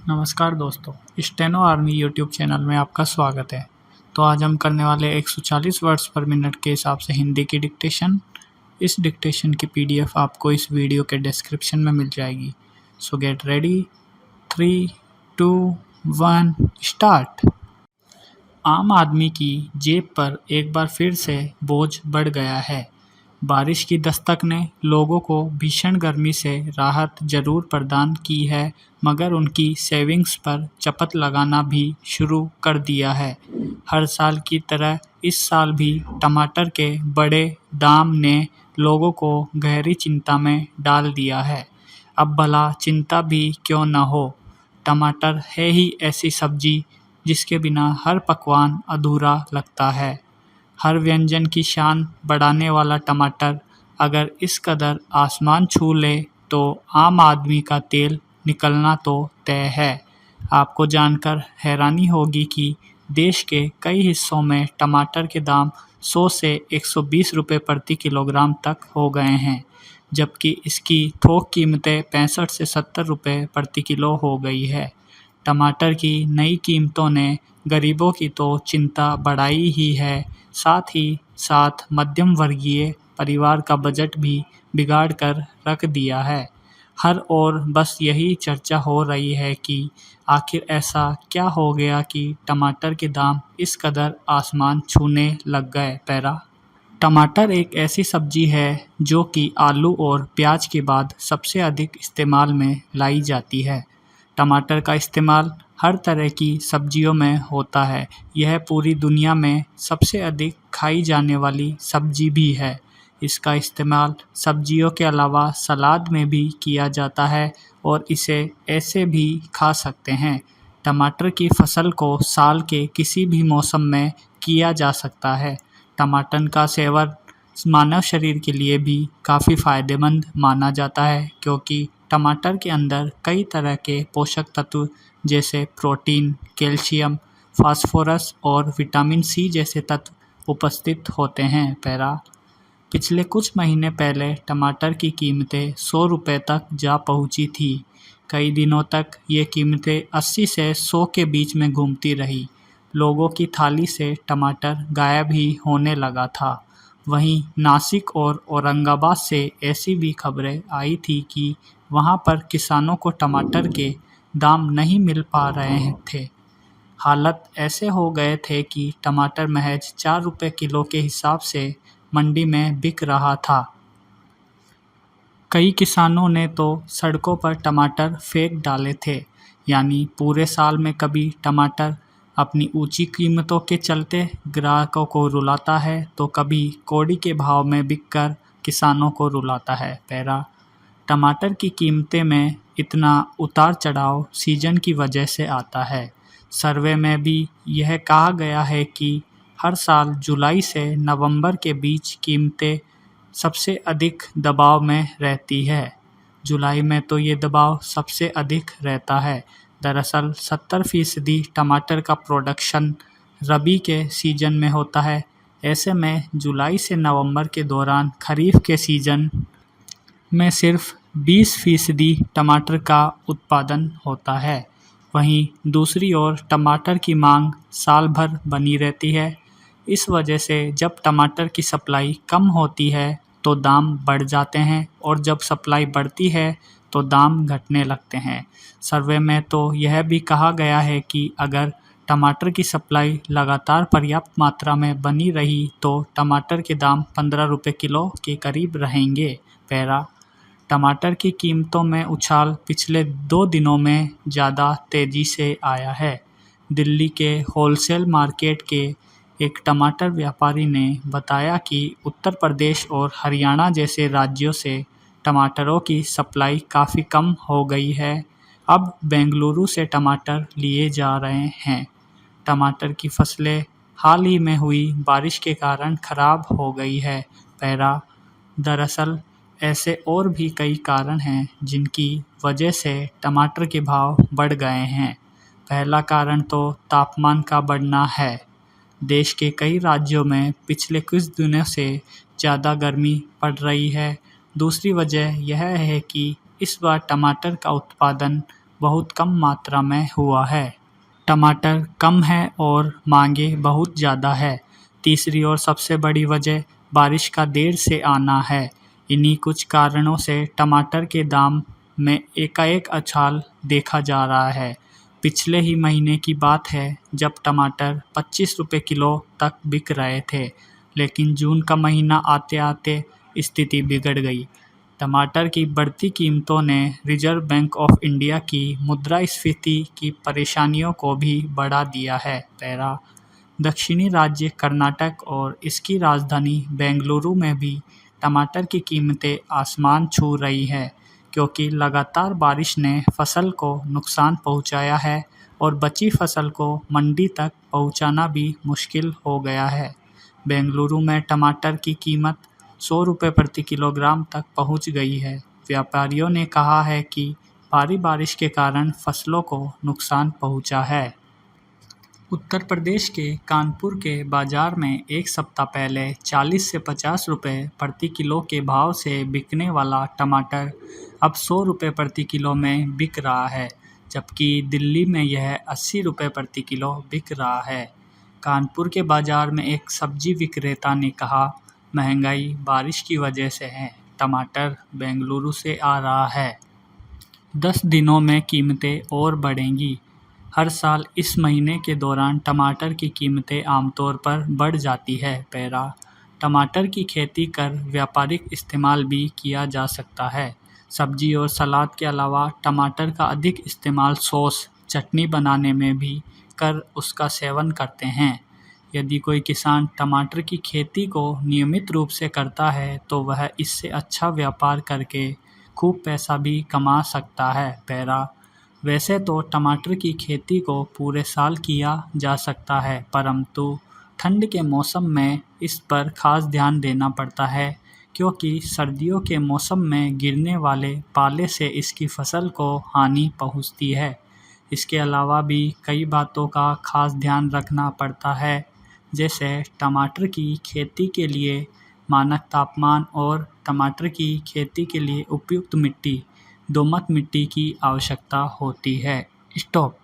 नमस्कार दोस्तों, steno army YouTube channel में आपका स्वागत है। तो आज हम करने वाले 140 वर्ड्स पर मिनट के हिसाब से हिंदी की डिक्टेशन। इस डिक्टेशन की पीडीएफ आपको इस वीडियो के डिस्क्रिप्शन में मिल जाएगी। सो गेट रेडी। 3, 2, 1 स्टार्ट। आम आदमी की जेब पर एक बार फिर से बोझ बढ़ गया है। बारिश की दस्तक ने लोगों को भीषण गर्मी से राहत जरूर प्रदान की है, मगर उनकी सेविंग्स पर चपत लगाना भी शुरू कर दिया है। हर साल की तरह इस साल भी टमाटर के बढ़े दाम ने लोगों को गहरी चिंता में डाल दिया है। अब भला चिंता भी क्यों न हो, टमाटर है ही ऐसी सब्जी जिसके बिना हर पकवान अधूरा लगता है। हर व्यंजन की शान बढ़ाने वाला टमाटर अगर इस कदर आसमान छू ले तो आम आदमी का तेल निकलना तो तय है। आपको जानकर हैरानी होगी कि देश के कई हिस्सों में टमाटर के दाम 100 से 120 रुपये प्रति किलोग्राम तक हो गए हैं, जबकि इसकी थोक कीमतें 65 से 70 रुपये प्रति किलो हो गई है। टमाटर की नई कीमतों ने गरीबों की तो चिंता बढ़ाई ही है, साथ ही साथ मध्यम वर्गीय परिवार का बजट भी बिगाड़ कर रख दिया है। हर ओर बस यही चर्चा हो रही है कि आखिर ऐसा क्या हो गया कि टमाटर के दाम इस कदर आसमान छूने लग गए। पैरा टमाटर एक ऐसी सब्जी है जो कि आलू और प्याज के बाद सबसे अधिक इस्तेमाल में लाई जाती है। टमाटर का इस्तेमाल हर तरह की सब्जियों में होता है। यह पूरी दुनिया में सबसे अधिक खाई जाने वाली सब्जी भी है। इसका इस्तेमाल सब्जियों के अलावा सलाद में भी किया जाता है और इसे ऐसे भी खा सकते हैं। टमाटर की फसल को साल के किसी भी मौसम में किया जा सकता है। टमाटर का सेवन मानव शरीर के लिए भी काफ़ी फ़ायदेमंद माना जाता है, क्योंकि टमाटर के अंदर कई तरह के पोषक तत्व जैसे प्रोटीन, कैल्शियम, फास्फोरस और विटामिन सी जैसे तत्व उपस्थित होते हैं। पैरा पिछले कुछ महीने पहले टमाटर की कीमतें 100 रुपये तक जा पहुंची थी। कई दिनों तक ये कीमतें 80 से 100 के बीच में घूमती रही। लोगों की थाली से टमाटर गायब ही होने लगा था। वहीं नासिक और औरंगाबाद से ऐसी भी खबरें आई थी कि वहां पर किसानों को टमाटर के दाम नहीं मिल पा रहे थे। हालात ऐसे हो गए थे कि टमाटर महज 4 रुपये किलो के हिसाब से मंडी में बिक रहा था। कई किसानों ने तो सड़कों पर टमाटर फेंक डाले थे। यानी पूरे साल में कभी टमाटर अपनी ऊंची कीमतों के चलते ग्राहकों को रुलाता है, तो कभी कौड़ी के भाव में बिककर किसानों को रुलाता है। पैरा टमाटर की कीमतें में इतना उतार चढ़ाव सीजन की वजह से आता है। सर्वे में भी यह कहा गया है कि हर साल जुलाई से नवंबर के बीच कीमतें सबसे अधिक दबाव में रहती है। जुलाई में तो ये दबाव सबसे अधिक रहता है। दरअसल 70% टमाटर का प्रोडक्शन रबी के सीजन में होता है। ऐसे में जुलाई से नवंबर के दौरान खरीफ के सीजन में सिर्फ 20% टमाटर का उत्पादन होता है। वहीं दूसरी ओर टमाटर की मांग साल भर बनी रहती है। इस वजह से जब टमाटर की सप्लाई कम होती है तो दाम बढ़ जाते हैं, और जब सप्लाई बढ़ती है तो दाम घटने लगते हैं। सर्वे में तो यह भी कहा गया है कि अगर टमाटर की सप्लाई लगातार पर्याप्त मात्रा में बनी रही तो टमाटर के दाम 15 रुपये किलो के करीब रहेंगे। पैरा टमाटर की कीमतों में उछाल पिछले 2 दिनों में ज़्यादा तेज़ी से आया है। दिल्ली के होलसेल मार्केट के एक टमाटर व्यापारी ने बताया कि उत्तर प्रदेश और हरियाणा जैसे राज्यों से टमाटरों की सप्लाई काफ़ी कम हो गई है। अब बेंगलुरु से टमाटर लिए जा रहे हैं। टमाटर की फसलें हाल ही में हुई बारिश के कारण ख़राब हो गई है। पैरा दरअसल ऐसे और भी कई कारण हैं जिनकी वजह से टमाटर के भाव बढ़ गए हैं। पहला कारण तो तापमान का बढ़ना है। देश के कई राज्यों में पिछले कुछ दिनों से ज़्यादा गर्मी पड़ रही है। दूसरी वजह यह है कि इस बार टमाटर का उत्पादन बहुत कम मात्रा में हुआ है। टमाटर कम है और मांगे बहुत ज़्यादा है। तीसरी और सबसे बड़ी वजह बारिश का देर से आना है। इन्हीं कुछ कारणों से टमाटर के दाम में एकाएक उछाल देखा जा रहा है। पिछले ही महीने की बात है जब टमाटर 25 रुपये किलो तक बिक रहे थे, लेकिन जून का महीना आते आते स्थिति बिगड़ गई। टमाटर की बढ़ती कीमतों ने रिजर्व बैंक ऑफ इंडिया की मुद्रास्फीति की परेशानियों को भी बढ़ा दिया है। पैरा दक्षिणी राज्य कर्नाटक और इसकी राजधानी बेंगलुरु में भी टमाटर की कीमतें आसमान छू रही हैं, क्योंकि लगातार बारिश ने फसल को नुकसान पहुंचाया है और बची फसल को मंडी तक पहुंचाना भी मुश्किल हो गया है। बेंगलुरु में टमाटर की कीमत 100 रुपये प्रति किलोग्राम तक पहुंच गई है। व्यापारियों ने कहा है कि भारी बारिश के कारण फसलों को नुकसान पहुंचा है। उत्तर प्रदेश के कानपुर के बाजार में एक सप्ताह पहले 40 से 50 रुपये प्रति किलो के भाव से बिकने वाला टमाटर अब 100 रुपये प्रति किलो में बिक रहा है, जबकि दिल्ली में यह 80 रुपये प्रति किलो बिक रहा है। कानपुर के बाजार में एक सब्जी विक्रेता ने कहा, महंगाई बारिश की वजह से है, टमाटर बेंगलुरु से आ रहा है। 10 दिनों में कीमतें और बढ़ेंगी। हर साल इस महीने के दौरान टमाटर की कीमतें आमतौर पर बढ़ जाती है। पैरा टमाटर की खेती कर व्यापारिक इस्तेमाल भी किया जा सकता है। सब्जी और सलाद के अलावा टमाटर का अधिक इस्तेमाल सॉस, चटनी बनाने में भी कर उसका सेवन करते हैं। यदि कोई किसान टमाटर की खेती को नियमित रूप से करता है तो वह इससे अच्छा व्यापार करके खूब पैसा भी कमा सकता है। पैरा वैसे तो टमाटर की खेती को पूरे साल किया जा सकता है, परंतु ठंड के मौसम में इस पर खास ध्यान देना पड़ता है, क्योंकि सर्दियों के मौसम में गिरने वाले पाले से इसकी फसल को हानि पहुंचती है। इसके अलावा भी कई बातों का खास ध्यान रखना पड़ता है, जैसे टमाटर की खेती के लिए मानक तापमान और टमाटर की खेती के लिए उपयुक्त मिट्टी, दोमट मिट्टी की आवश्यकता होती है। स्टॉप।